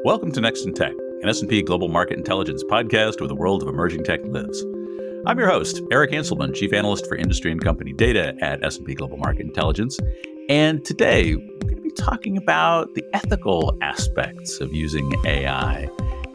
Welcome to Next in Tech, an S&P Global Market Intelligence podcast where the world of emerging tech lives. I'm your host, Eric Hanselman, Chief Analyst for Industry and Company Data at S&P Global Market Intelligence. And today, we're going to be talking about the ethical aspects of using AI.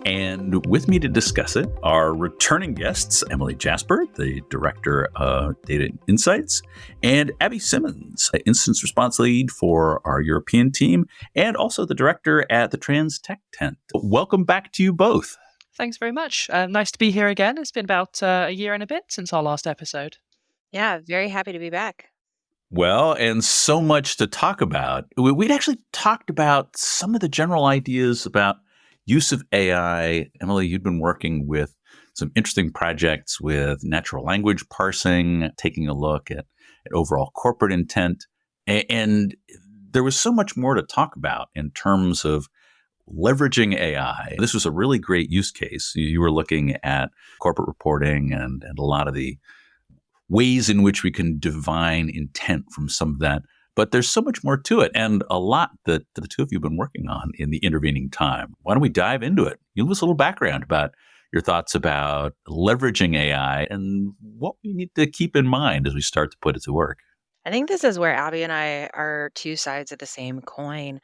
And with me to discuss it are returning guests, Emily Jasper, the Director of Data Insights, and Abby Simmons, Instance Response Lead for our European team, and also the Director at the Trans Tech Tent. Welcome back to you both. Thanks very much. Nice to be here again. It's been about a year and a bit since our last episode. Yeah, very happy to be back. Well, and so much to talk about. We'd actually talked about some of the general ideas about use of AI. Emily, you've been working with some interesting projects with natural language parsing, taking a look at overall corporate intent. And there was so much more to talk about in terms of leveraging AI. This was a really great use case. You were looking at corporate reporting and a lot of the ways in which we can divine intent from some of that. But there's so much more to it and a lot that the two of you have been working on in the intervening time. Why don't we dive into it? Give us a little background about your thoughts about leveraging AI and what we need to keep in mind as we start to put it to work. I think this is where Abby and I are two sides of the same coin.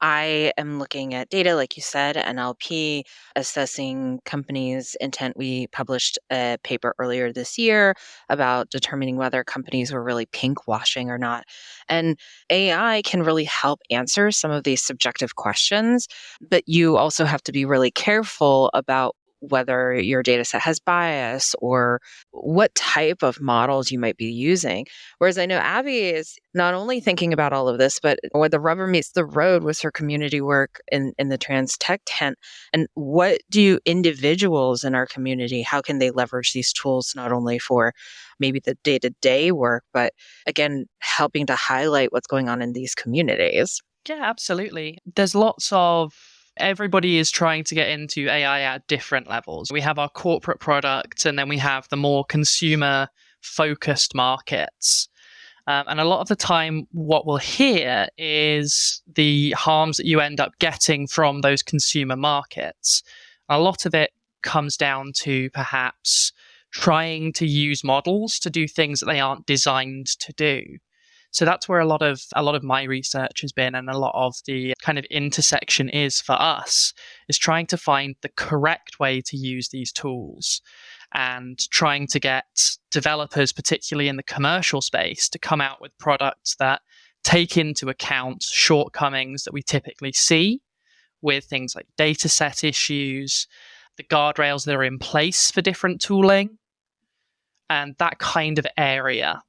I am looking at data, like you said, NLP, assessing companies' intent. We published a paper earlier this year about determining whether companies were really pinkwashing or not. And AI can really help answer some of these subjective questions, but you also have to be really careful about whether your data set has bias or what type of models you might be using. Whereas I know Abby is not only thinking about all of this, but where the rubber meets the road with her community work in the Trans Tech Tent. And what do individuals in our community, how can they leverage these tools not only for maybe the day-to-day work, but again, helping to highlight what's going on in these communities? Yeah, absolutely. There's lots of everybody is trying to get into AI at different levels. We have our corporate products, and then we have the more consumer-focused markets. And a lot of the time, what we'll hear is the harms that you end up getting from those consumer markets. A lot of it comes down to perhaps trying to use models to do things that they aren't designed to do. So that's where a lot of my research has been, and a lot of the kind of intersection is for us, is trying to find the correct way to use these tools and trying to get developers, particularly in the commercial space, to come out with products that take into account shortcomings that we typically see with things like dataset issues, the guardrails that are in place for different tooling, and that kind of area.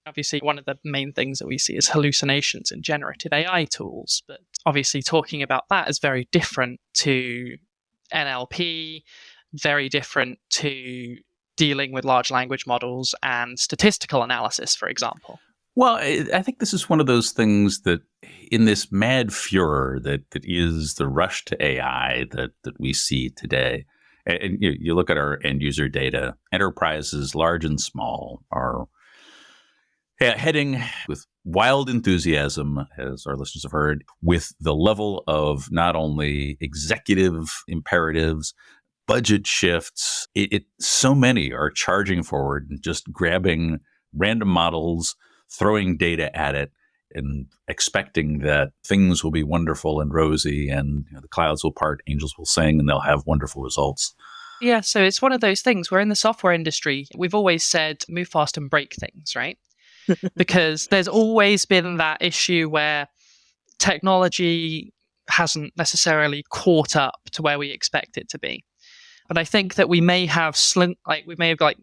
Obviously, one of the main things that we see is hallucinations in generative AI tools. But obviously, talking about that is very different to NLP, very different to dealing with large language models and statistical analysis, for example. Well, I think this is one of those things that in this mad furor that is the rush to AI that we see today, and you look at our end user data, enterprises large and small are heading with wild enthusiasm, as our listeners have heard, with the level of not only executive imperatives, budget shifts. So many are charging forward and just grabbing random models, throwing data at it, and expecting that things will be wonderful and rosy, and the clouds will part, angels will sing, and they'll have wonderful results. Yeah, so it's one of those things where in the software industry, we've always said, move fast and break things, right? Because there's always been that issue where technology hasn't necessarily caught up to where we expect it to be. But I think that we may have slingshot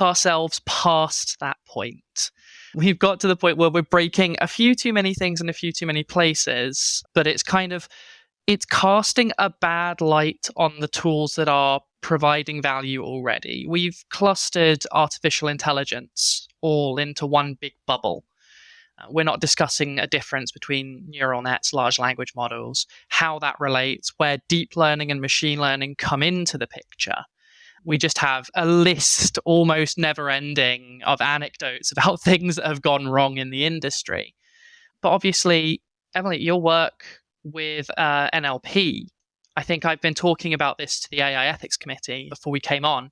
ourselves past that point. We've got to the point where we're breaking a few too many things in a few too many places, but it's casting a bad light on the tools that are providing value already. We've clustered artificial intelligence all into one big bubble. We're not discussing a difference between neural nets, large language models, how that relates, where deep learning and machine learning come into the picture. We just have a list, almost never-ending, of anecdotes about things that have gone wrong in the industry. But obviously, Emily, your work with NLP I think I've been talking about this to the AI ethics committee before we came on.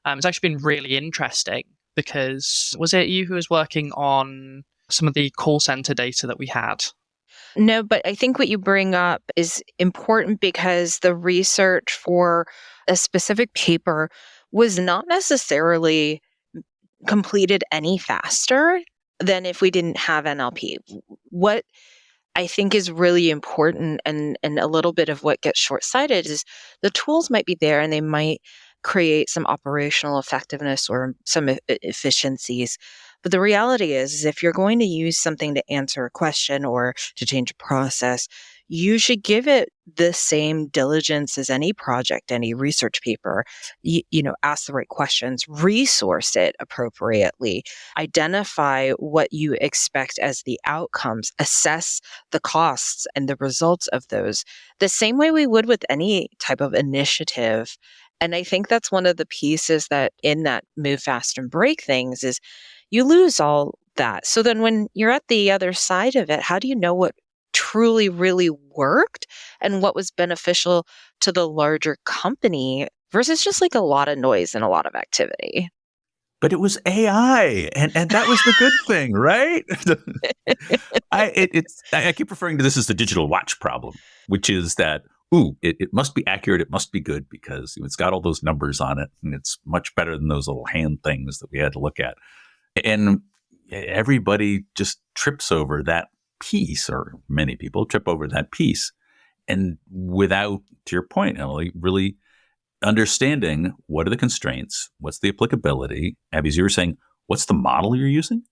It's actually been really interesting because was it you who was working on some of the call center data that we had? No, but I think what you bring up is important because the research for a specific paper was not necessarily completed any faster than if we didn't have NLP. What I think is really important and a little bit of what gets short-sighted is the tools might be there and they might create some operational effectiveness or some efficiencies. But the reality is if you're going to use something to answer a question or to change a process, you should give it the same diligence as any project, any research paper. Ask the right questions, resource it appropriately, identify what you expect as the outcomes, assess the costs and the results of those, the same way we would with any type of initiative. And I think that's one of the pieces that in that move fast and break things is you lose all that. So then when you're at the other side of it, how do you know what truly really worked and what was beneficial to the larger company versus just like a lot of noise and a lot of activity? But it was AI, and that was the good thing, right? I keep referring to this as the digital watch problem, which is that it must be accurate, it must be good because it's got all those numbers on it, and it's much better than those little hand things that we had to look at. And everybody just trips over that piece, or many people trip over that piece, and without, to your point, Emily, really understanding what are the constraints, what's the applicability. Abby, as you were saying, what's the model you're using?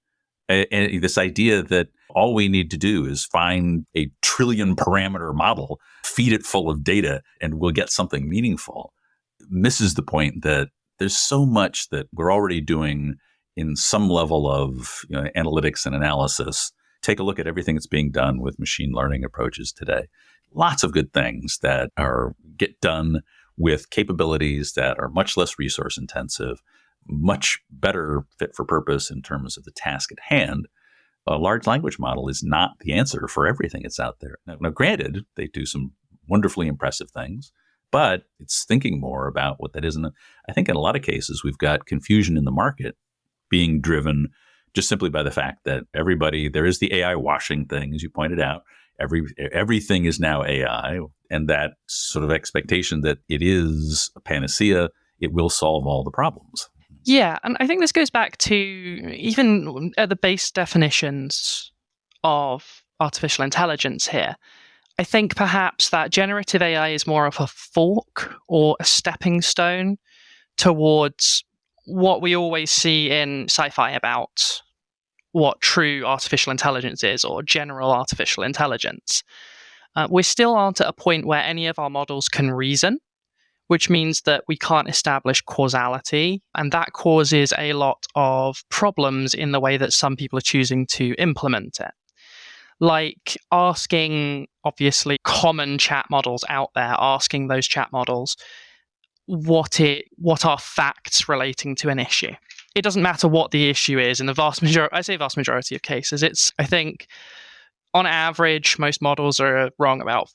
And this idea that all we need to do is find a trillion parameter model, feed it full of data, and we'll get something meaningful, misses the point that there's so much that we're already doing in some level of analytics and analysis. Take a look at everything that's being done with machine learning approaches today. Lots of good things that get done with capabilities that are much less resource intensive, much better fit for purpose in terms of the task at hand. A large language model is not the answer for everything that's out there. Now, granted, they do some wonderfully impressive things, but it's thinking more about what that is. And I think in a lot of cases, we've got confusion in the market being driven just simply by the fact that there is the AI washing thing, as you pointed out. Everything is now AI, and that sort of expectation that it is a panacea, it will solve all the problems. Yeah, and I think this goes back to even at the base definitions of artificial intelligence here. I think perhaps that generative AI is more of a fork or a stepping stone towards what we always see in sci-fi about what true artificial intelligence is, or general artificial intelligence. We still aren't at a point where any of our models can reason, which means that we can't establish causality, and that causes a lot of problems in the way that some people are choosing to implement it. Like asking, obviously, common chat models out there, asking those chat models what are facts relating to an issue. It doesn't matter what the issue is in the vast majority of cases. I think on average, most models are wrong about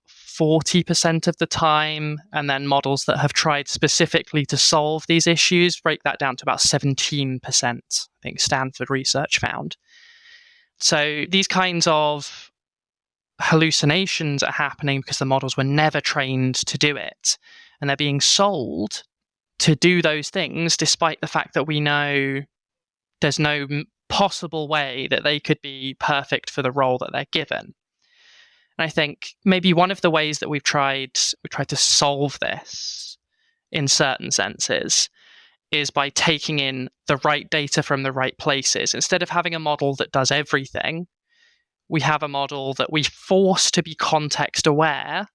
40% of the time. And then models that have tried specifically to solve these issues break that down to about 17%, I think Stanford research found. So these kinds of hallucinations are happening because the models were never trained to do it. And they're being sold to do those things, despite the fact that we know there's no possible way that they could be perfect for the role that they're given. And I think maybe one of the ways that we've tried to solve this in certain senses is by taking in the right data from the right places. Instead of having a model that does everything, we have a model that we force to be context aware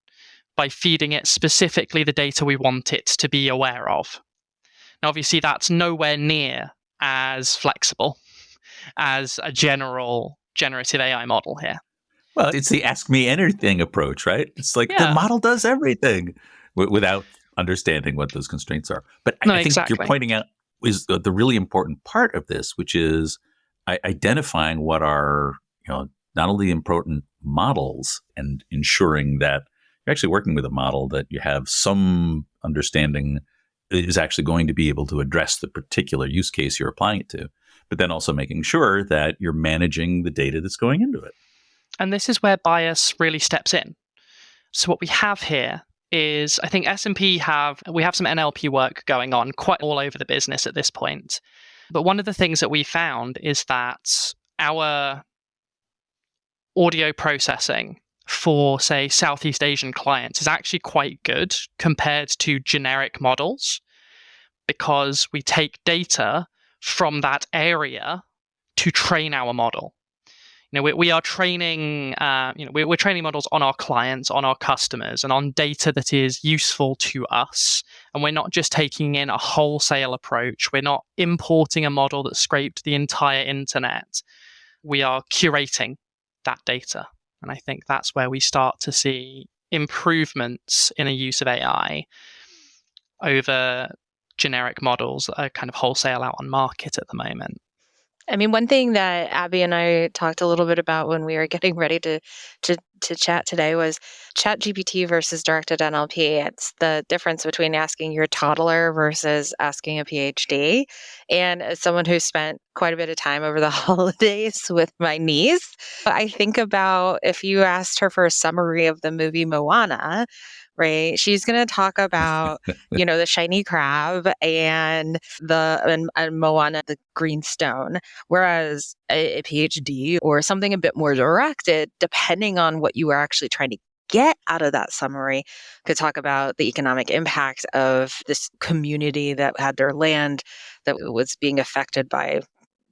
by feeding it specifically the data we want it to be aware of. Now, obviously, that's nowhere near as flexible as a general generative AI model here. Well, it's the ask me anything approach, right? It's like the model does everything without understanding what those constraints are. But I think you're pointing out is the really important part of this, which is identifying what are not only important models and ensuring that you're actually working with a model that you have some understanding is actually going to be able to address the particular use case you're applying it to, but then also making sure that you're managing the data that's going into it. And this is where bias really steps in. So what we have here is, I think S&P we have some NLP work going on quite all over the business at this point. But one of the things that we found is that our audio processing for, say, Southeast Asian clients is actually quite good compared to generic models, because we take data from that area to train our model. We are training, we're training models on our clients, on our customers, and on data that is useful to us. And we're not just taking in a wholesale approach. We're not importing a model that scraped the entire internet. We are curating that data. And I think that's where we start to see improvements in a use of AI over generic models that are kind of wholesale out on market at the moment. I mean, one thing that Abby and I talked a little bit about when we were getting ready to chat today was ChatGPT versus directed NLP. It's the difference between asking your toddler versus asking a PhD. And as someone who spent quite a bit of time over the holidays with my niece, I think about if you asked her for a summary of the movie Moana, right? She's going to talk about, the shiny crab and Moana, the green stone. Whereas a PhD or something a bit more directed, depending on what you were actually trying to get out of that summary, could talk about the economic impact of this community that had their land that was being affected by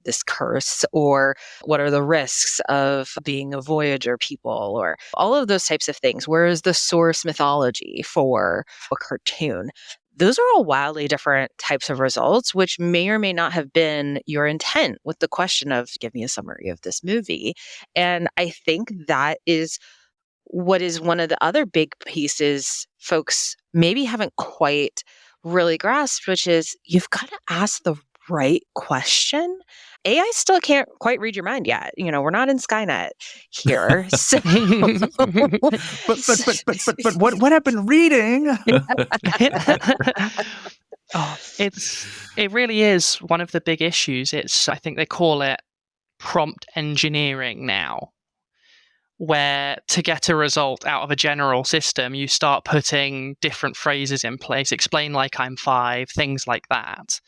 this curse, or what are the risks of being a Voyager people, or all of those types of things. Where is the source mythology for a cartoon? Those are all wildly different types of results, which may or may not have been your intent with the question of, give me a summary of this movie. And I think that is what is one of the other big pieces folks maybe haven't quite really grasped, which is you've got to ask the right question. AI still can't quite read your mind yet. We're not in Skynet here. So but what I've been reading. It really is one of the big issues. I think they call it prompt engineering now, where to get a result out of a general system, you start putting different phrases in place, explain like I'm 5, things like that.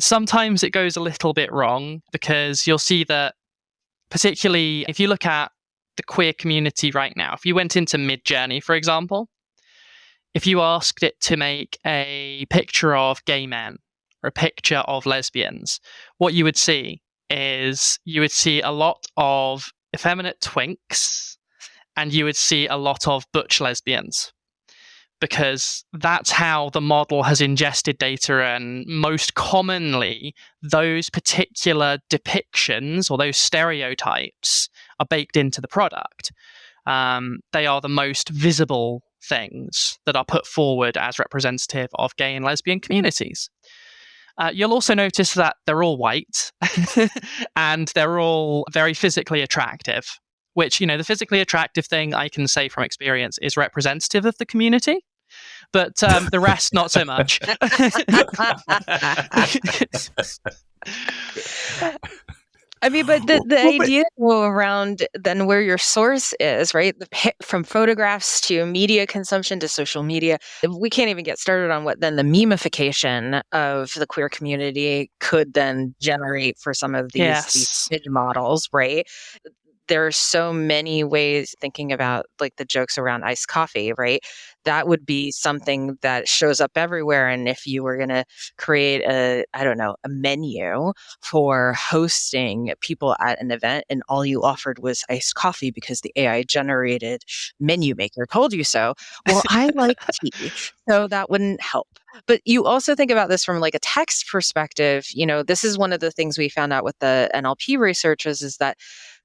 Sometimes it goes a little bit wrong, because you'll see that, particularly if you look at the queer community right now, if you went into Midjourney, for example, if you asked it to make a picture of gay men or a picture of lesbians, what you would see is a lot of effeminate twinks, and you would see a lot of butch lesbians, because that's how the model has ingested data. And most commonly, those particular depictions or those stereotypes are baked into the product. They are the most visible things that are put forward as representative of gay and lesbian communities. You'll also notice that they're all white and they're all very physically attractive, which, the physically attractive thing I can say from experience is representative of the community, but the rest, not so much. I mean, but the idea around then where your source is, right? From photographs to media consumption to social media, we can't even get started on what then the memification of the queer community could then generate for some of these image models, right? There are so many ways thinking about like the jokes around iced coffee, right? That would be something that shows up everywhere. And if you were going to create a menu for hosting people at an event and all you offered was iced coffee because the AI generated menu maker told you so, well, I like tea, so that wouldn't help. But you also think about this from like a text perspective. This is one of the things we found out with the NLP researchers is that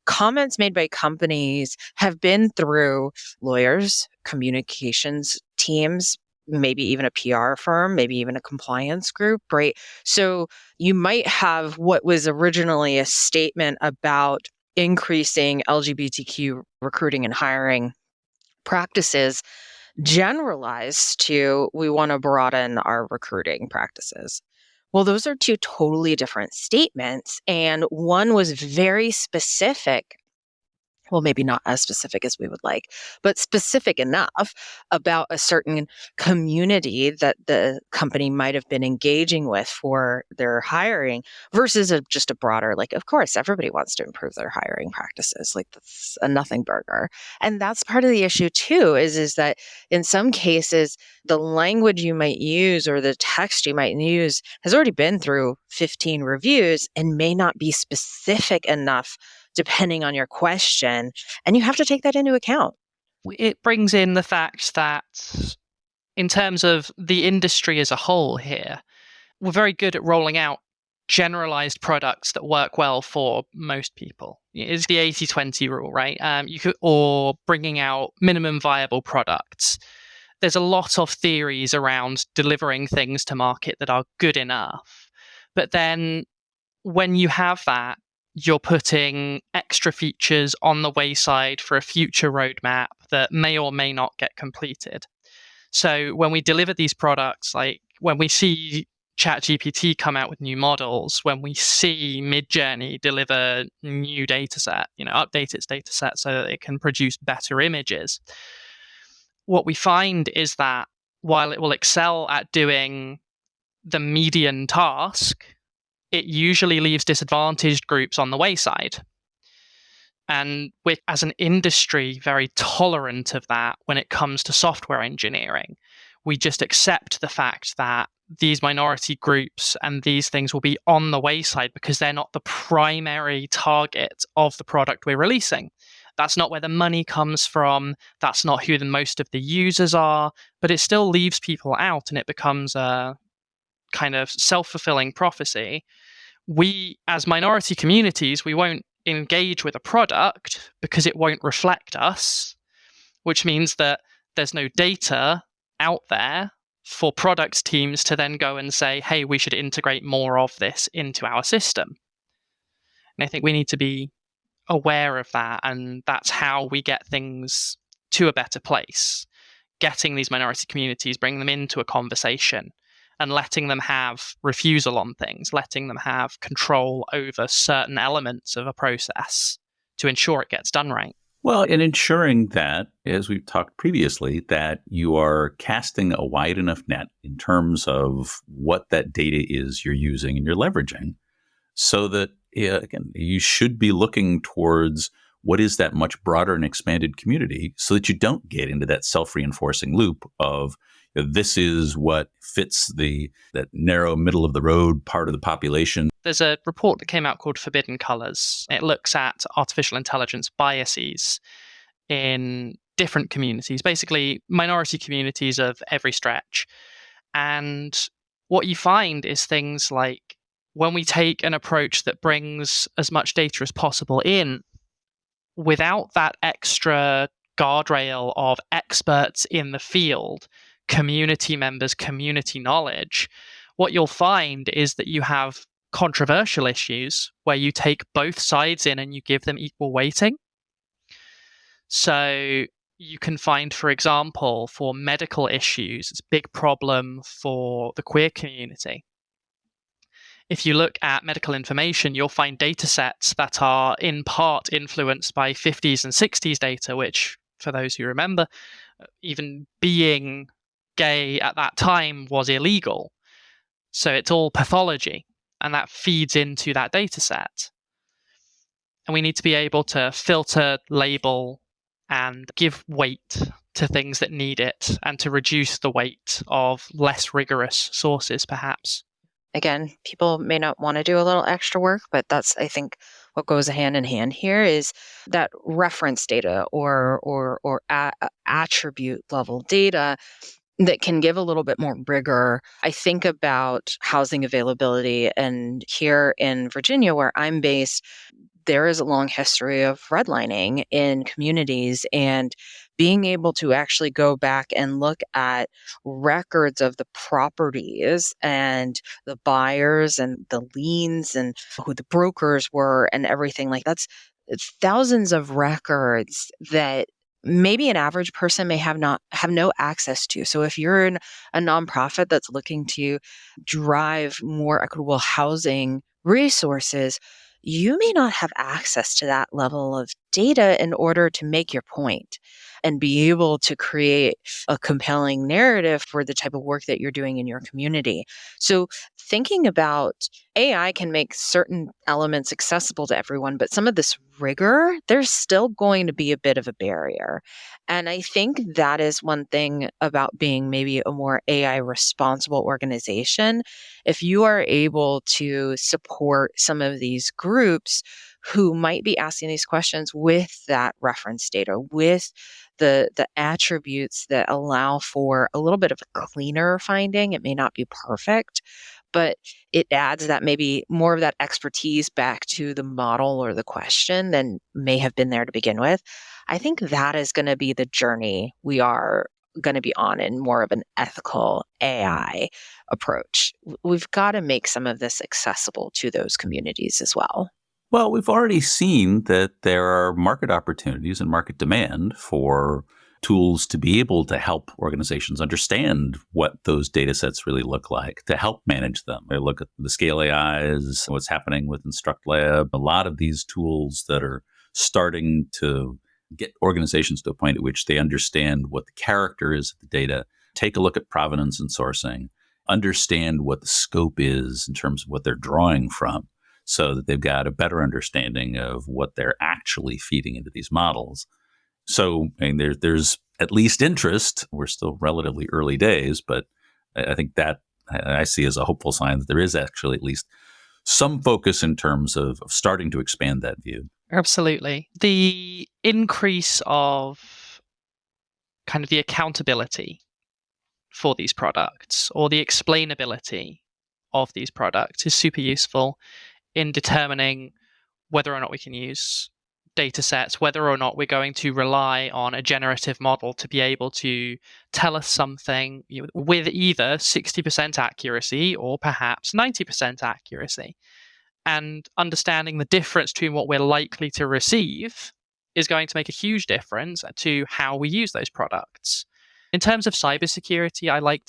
comments made by companies have been through lawyers, communications teams, maybe even a PR firm, maybe even a compliance group, right? So you might have what was originally a statement about increasing LGBTQ recruiting and hiring practices generalized to we want to broaden our recruiting practices. Well, those are two totally different statements. And one was very specific. Well, maybe not as specific as we would like, but specific enough about a certain community that the company might have been engaging with for their hiring versus just a broader, like, of course, everybody wants to improve their hiring practices. Like, that's a nothing burger. And that's part of the issue too, is that in some cases, the language you might use or the text you might use has already been through 15 reviews and may not be specific enough depending on your question. And you have to take that into account. It brings in the fact that in terms of the industry as a whole here, we're very good at rolling out generalized products that work well for most people. It's the 80-20 rule, right? Or bringing out minimum viable products. There's a lot of theories around delivering things to market that are good enough. But then when you have that, you're putting extra features on the wayside for a future roadmap that may or may not get completed. So when we deliver these products, like when we see ChatGPT come out with new models, when we see Midjourney deliver new dataset, update its dataset so that it can produce better images, what we find is that while it will excel at doing the median task, it usually leaves disadvantaged groups on the wayside. And we're, as an industry, very tolerant of that when it comes to software engineering. We just accept the fact that these minority groups and these things will be on the wayside because they're not the primary target of the product we're releasing. That's not where the money comes from. That's not who the most of the users are. But it still leaves people out, and it becomes a kind of self-fulfilling prophecy. We, as minority communities, we won't engage with a product because it won't reflect us, which means that there's no data out there for product teams to then go and say, hey, we should integrate more of this into our system. And I think we need to be aware of that, and that's how we get things to a better place. Getting these minority communities, bringing them into a conversation, and letting them have refusal on things, letting them have control over certain elements of a process to ensure it gets done right. Well, and ensuring that, as we've talked previously, that you are casting a wide enough net in terms of what that data is you're using and you're leveraging, so that, again, you should be looking towards what is that much broader and expanded community so that you don't get into that self-reinforcing loop of this is what fits that narrow middle of the road part of the population. There's a report that came out called Forbidden Colors. It looks at artificial intelligence biases in different communities, basically minority communities of every stretch. And what you find is things like when we take an approach that brings as much data as possible in without that extra guardrail of experts in the field, community members, community knowledge, what you'll find is that you have controversial issues where you take both sides in and you give them equal weighting. So you can find, for example, for medical issues, it's a big problem for the queer community. If you look at medical information, you'll find data sets that are in part influenced by 50s and 60s data, which, for those who remember, even being gay at that time was illegal. So it's all pathology, and that feeds into that data set. And we need to be able to filter, label, and give weight to things that need it, and to reduce the weight of less rigorous sources, perhaps. Again, people may not want to do a little extra work, but that's, I think, what goes hand in hand here is that reference data or attribute level data that can give a little bit more rigor. I think about housing availability, and here in Virginia, where I'm based, there is a long history of redlining in communities, and being able to actually go back and look at records of the properties and the buyers and the liens and who the brokers were and everything, like that's thousands of records that maybe an average person may have no access to. So if you're a nonprofit that's looking to drive more equitable housing resources, you may not have access to that level of data in order to make your point and be able to create a compelling narrative for the type of work that you're doing in your community. So thinking about AI can make certain elements accessible to everyone, but some of this rigor, there's still going to be a bit of a barrier. And I think that is one thing about being maybe a more AI responsible organization. If you are able to support some of these groups who might be asking these questions with that reference data, with the attributes that allow for a little bit of a cleaner finding. It may not be perfect, but it adds that maybe more of that expertise back to the model or the question than may have been there to begin with. I think that is going to be the journey we are going to be on in more of an ethical AI approach. We've got to make some of this accessible to those communities as well. Well, we've already seen that there are market opportunities and market demand for tools to be able to help organizations understand what those data sets really look like, to help manage them. They look at the Scale AIs, what's happening with InstructLab, a lot of these tools that are starting to get organizations to a point at which they understand what the character is of the data, take a look at provenance and sourcing, understand what the scope is in terms of what they're drawing from, so that they've got a better understanding of what they're actually feeding into these models. So there's at least interest. We're still relatively early days, but I think that I see as a hopeful sign that there is actually at least some focus in terms of starting to expand that view. Absolutely. The increase of kind of the accountability for these products or the explainability of these products is super useful in determining whether or not we can use data sets, whether or not we're going to rely on a generative model to be able to tell us something with either 60% accuracy or perhaps 90% accuracy. And understanding the difference between what we're likely to receive is going to make a huge difference to how we use those products. In terms of cybersecurity, I like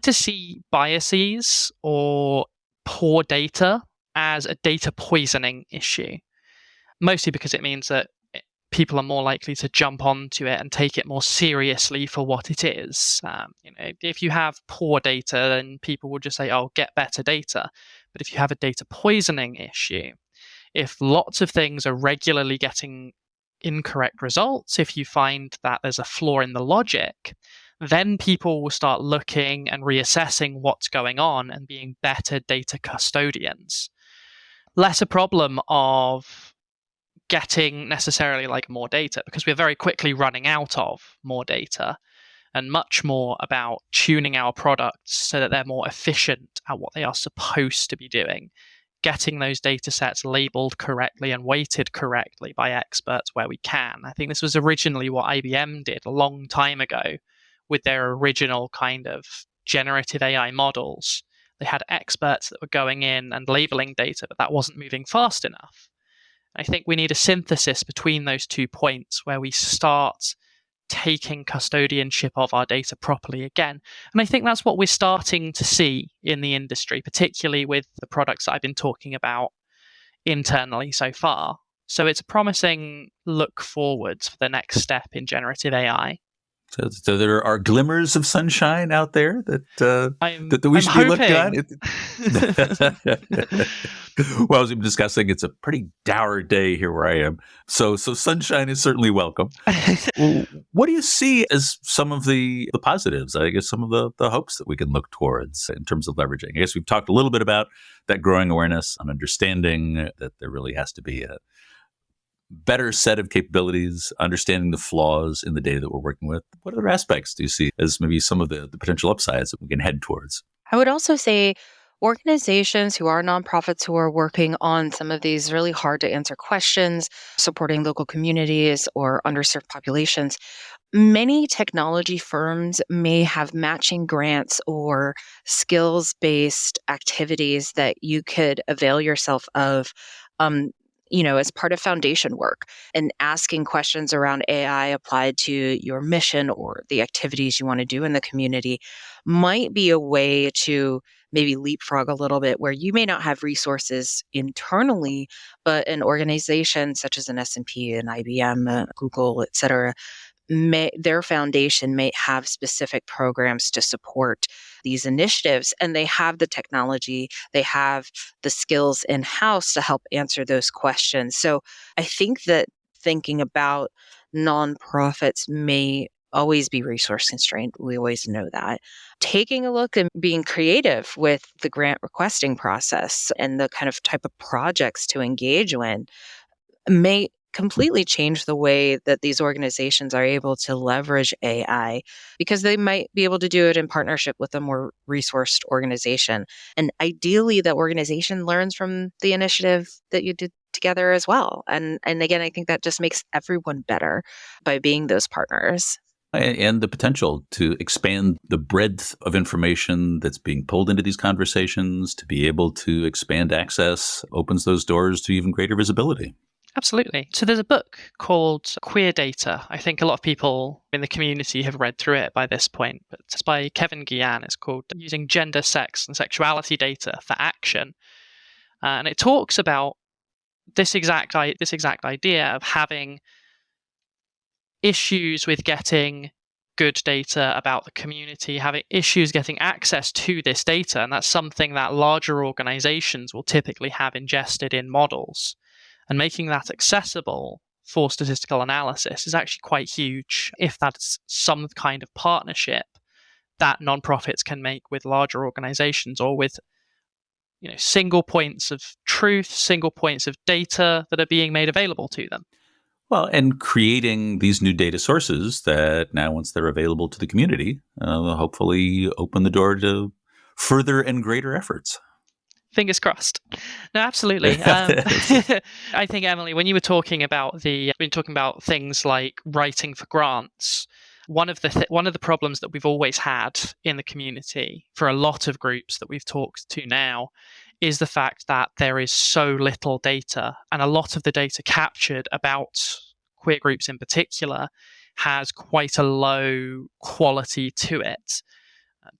to see biases or poor data as a data poisoning issue, mostly because it means that people are more likely to jump onto it and take it more seriously for what it is. If you have poor data, then people will just say, "Oh, get better data." But if you have a data poisoning issue, if lots of things are regularly getting incorrect results, if you find that there's a flaw in the logic, then people will start looking and reassessing what's going on and being better data custodians. Less a problem of getting necessarily like more data, because we're very quickly running out of more data, and much more about tuning our products so that they're more efficient at what they are supposed to be doing, getting those data sets labeled correctly and weighted correctly by experts where we can. I think this was originally what IBM did a long time ago with their original kind of generative AI models. They had experts that were going in and labeling data, but that wasn't moving fast enough. I think we need a synthesis between those 2 points where we start taking custodianship of our data properly again. And I think that's what we're starting to see in the industry, particularly with the products that I've been talking about internally so far. So it's a promising look forward for the next step in generative AI. So there are glimmers of sunshine out there that we should be looking at. Well, as we've been discussing, it's a pretty dour day here where I am. So sunshine is certainly welcome. What do you see as some of the positives? I guess some of the hopes that we can look towards in terms of leveraging. I guess we've talked a little bit about that growing awareness and understanding that there really has to be a better set of capabilities, understanding the flaws in the data that we're working with. What other aspects do you see as maybe some of the potential upsides that we can head towards? I would also say organizations who are nonprofits who are working on some of these really hard to answer questions, supporting local communities or underserved populations, many technology firms may have matching grants or skills-based activities that you could avail yourself of as part of foundation work, and asking questions around AI applied to your mission or the activities you want to do in the community might be a way to maybe leapfrog a little bit where you may not have resources internally, but an organization such as an S&P, an IBM, Google, et cetera, their foundation may have specific programs to support these initiatives, and they have the technology, they have the skills in-house to help answer those questions. So I think that thinking about nonprofits may always be resource constrained. We always know that. Taking a look and being creative with the grant requesting process and the kind of type of projects to engage in may completely change the way that these organizations are able to leverage AI, because they might be able to do it in partnership with a more resourced organization. And ideally, the organization learns from the initiative that you did together as well. And again, I think that just makes everyone better by being those partners. And the potential to expand the breadth of information that's being pulled into these conversations, to be able to expand access, opens those doors to even greater visibility. Absolutely. So there's a book called Queer Data. I think a lot of people in the community have read through it by this point, but it's by Kevin Guillen. It's called Using Gender, Sex, and Sexuality Data for Action. And it talks about this exact idea of having issues with getting good data about the community, having issues getting access to this data. And that's something that larger organizations will typically have ingested in models. And making that accessible for statistical analysis is actually quite huge if that's some kind of partnership that nonprofits can make with larger organizations, or with single points of truth, single points of data that are being made available to them. Well, and creating these new data sources that now, once they're available to the community, hopefully open the door to further and greater efforts. Fingers crossed. No, absolutely. I think, Emily, when you were talking about things like writing for grants, one of the problems that we've always had in the community for a lot of groups that we've talked to now is the fact that there is so little data, and a lot of the data captured about queer groups in particular has quite a low quality to it.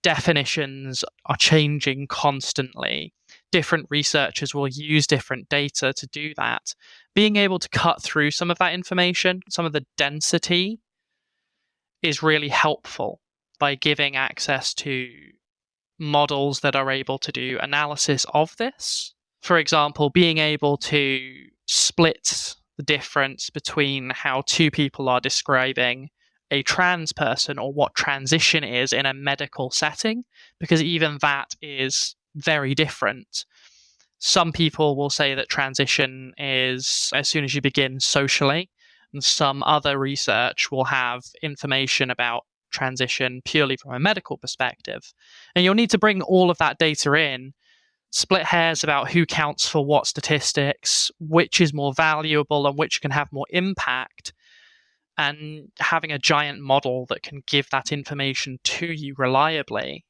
Definitions are changing constantly. Different researchers will use different data to do that. Being able to cut through some of that information, some of the density, is really helpful by giving access to models that are able to do analysis of this. For example, being able to split the difference between how two people are describing a trans person, or what transition is in a medical setting, because even that is very different. Some people will say that transition is as soon as you begin socially, and some other research will have information about transition purely from a medical perspective. And you'll need to bring all of that data in, split hairs about who counts for what statistics, which is more valuable and which can have more impact. And having a giant model that can give that information to you reliably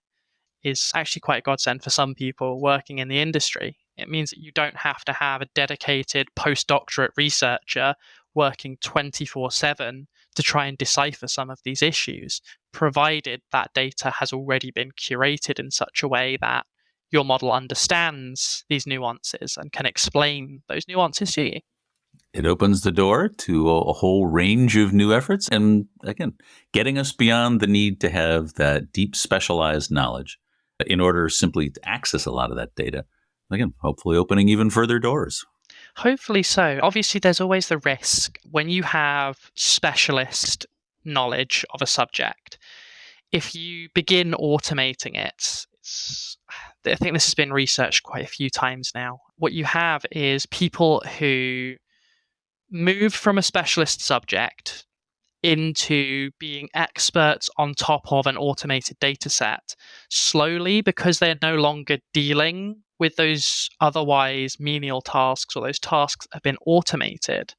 is actually quite a godsend for some people working in the industry. It means that you don't have to have a dedicated postdoctorate researcher working 24/7 to try and decipher some of these issues, provided that data has already been curated in such a way that your model understands these nuances and can explain those nuances to you. It opens the door to a whole range of new efforts, and again, getting us beyond the need to have that deep specialized knowledge in order simply to access a lot of that data. Again, hopefully opening even further doors. Hopefully so. Obviously, there's always the risk when you have specialist knowledge of a subject. If you begin automating it, I think this has been researched quite a few times now. What you have is people who move from a specialist subject into being experts on top of an automated data set slowly, because they're no longer dealing with those otherwise menial tasks, or those tasks have been automated.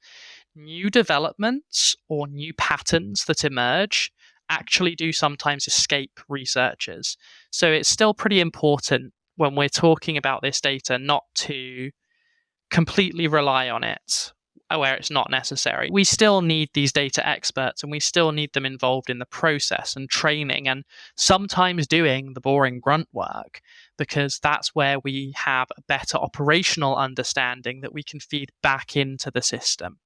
New developments or new patterns that emerge actually do sometimes escape researchers. So it's still pretty important when we're talking about this data not to completely rely on it where it's not necessary. We still need these data experts, and we still need them involved in the process and training, and sometimes doing the boring grunt work, because that's where we have a better operational understanding that we can feed back into the system.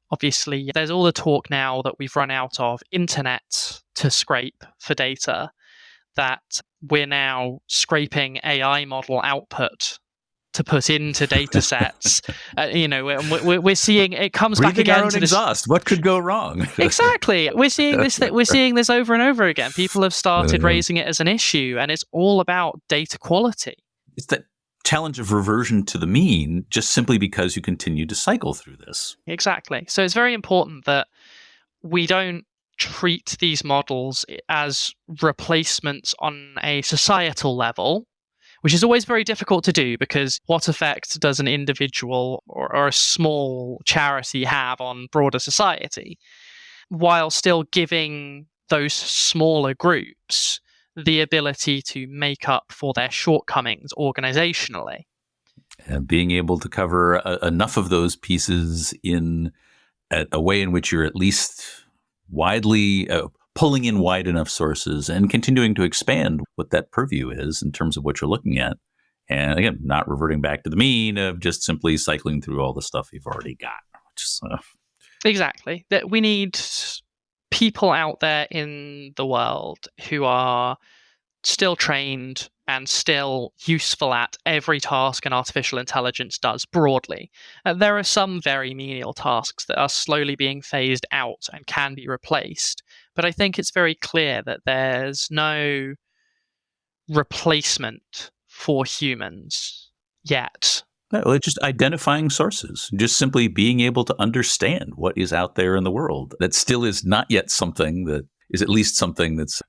Obviously, there's all the talk now that we've run out of internet to scrape for data, that we're now scraping AI model output to put into data sets. We're seeing it comes Breathing back again our own to this. exhaust. What could go wrong? Exactly. We're seeing this. We're seeing this over and over again. People have started raising it as an issue, and it's all about data quality. It's that challenge of reversion to the mean, just simply because you continue to cycle through this. Exactly. So it's very important that we don't treat these models as replacements on a societal level, which is always very difficult to do, because what effect does an individual or a small charity have on broader society, while still giving those smaller groups the ability to make up for their shortcomings organizationally. And being able to cover enough of those pieces in a way in which you're at least widely pulling in wide enough sources and continuing to expand what that purview is in terms of what you're looking at. And again, not reverting back to the mean of just simply cycling through all the stuff you've already got. Exactly. That we need people out there in the world who are still trained and still useful at every task an artificial intelligence does broadly. There are some very menial tasks that are slowly being phased out and can be replaced, but I think it's very clear that there's no replacement for humans yet. Well, it's just identifying sources, just simply being able to understand what is out there in the world. That still is not yet something that is at least something that's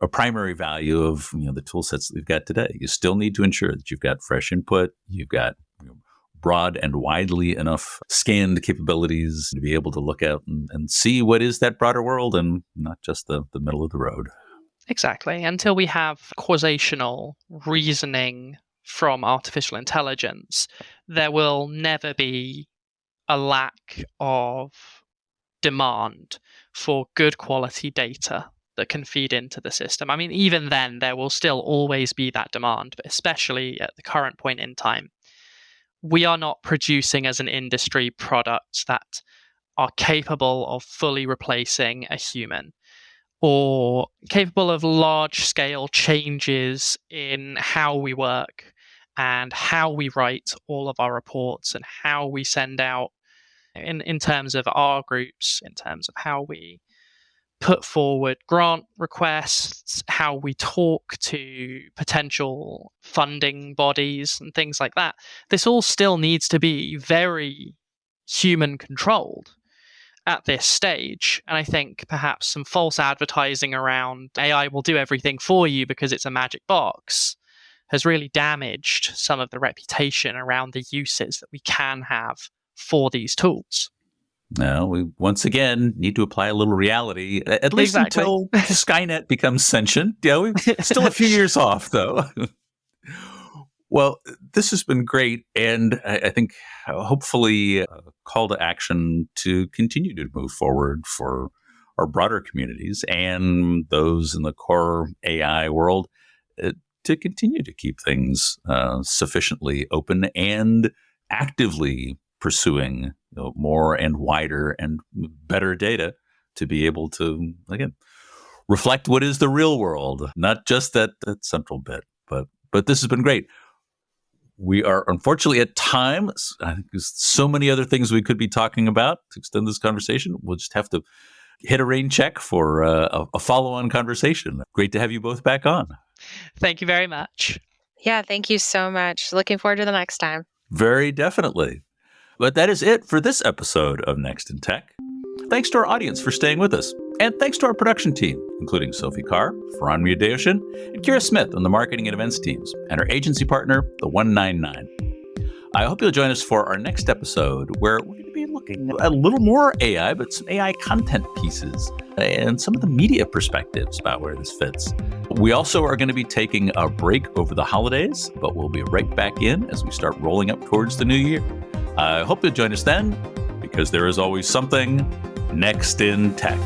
a primary value of the tool sets that we've got today. You still need to ensure that you've got fresh input, you've got broad and widely enough scanned capabilities to be able to look out and see what is that broader world and not just the middle of the road. Exactly. Until we have causational reasoning from artificial intelligence, there will never be a lack of demand for good quality data that can feed into the system. I mean, even then, there will still always be that demand, but especially at the current point in time, we are not producing as an industry products that are capable of fully replacing a human, or capable of large-scale changes in how we work and how we write all of our reports and how we send out in terms of our groups, in terms of how we put forward grant requests, how we talk to potential funding bodies and things like that. This all still needs to be very human controlled at this stage. And I think perhaps some false advertising around AI will do everything for you because it's a magic box has really damaged some of the reputation around the uses that we can have for these tools. No, we once again need to apply a little reality, at least until Skynet becomes sentient. Yeah, we're still a few years off, though. Well, this has been great, and I think hopefully a call to action to continue to move forward for our broader communities and those in the core AI world to continue to keep things sufficiently open and actively pursuing more and wider and better data to be able to, again, reflect what is the real world, not just that central bit. But this has been great. We are unfortunately at time. I think there's so many other things we could be talking about to extend this conversation. We'll just have to hit a rain check for a follow-on conversation. Great to have you both back on. Thank you very much. Yeah, thank you so much. Looking forward to the next time. Very definitely. But that is it for this episode of Next in Tech. Thanks to our audience for staying with us. And thanks to our production team, including Sophie Carr, Ferran Miadeoshin, and Kira Smith on the marketing and events teams, and our agency partner, the 199. I hope you'll join us for our next episode, where we're going to be looking at a little more AI, but some AI content pieces, and some of the media perspectives about where this fits. We also are going to be taking a break over the holidays, but we'll be right back in as we start rolling up towards the new year. I hope you'll join us then, because there is always something next in tech.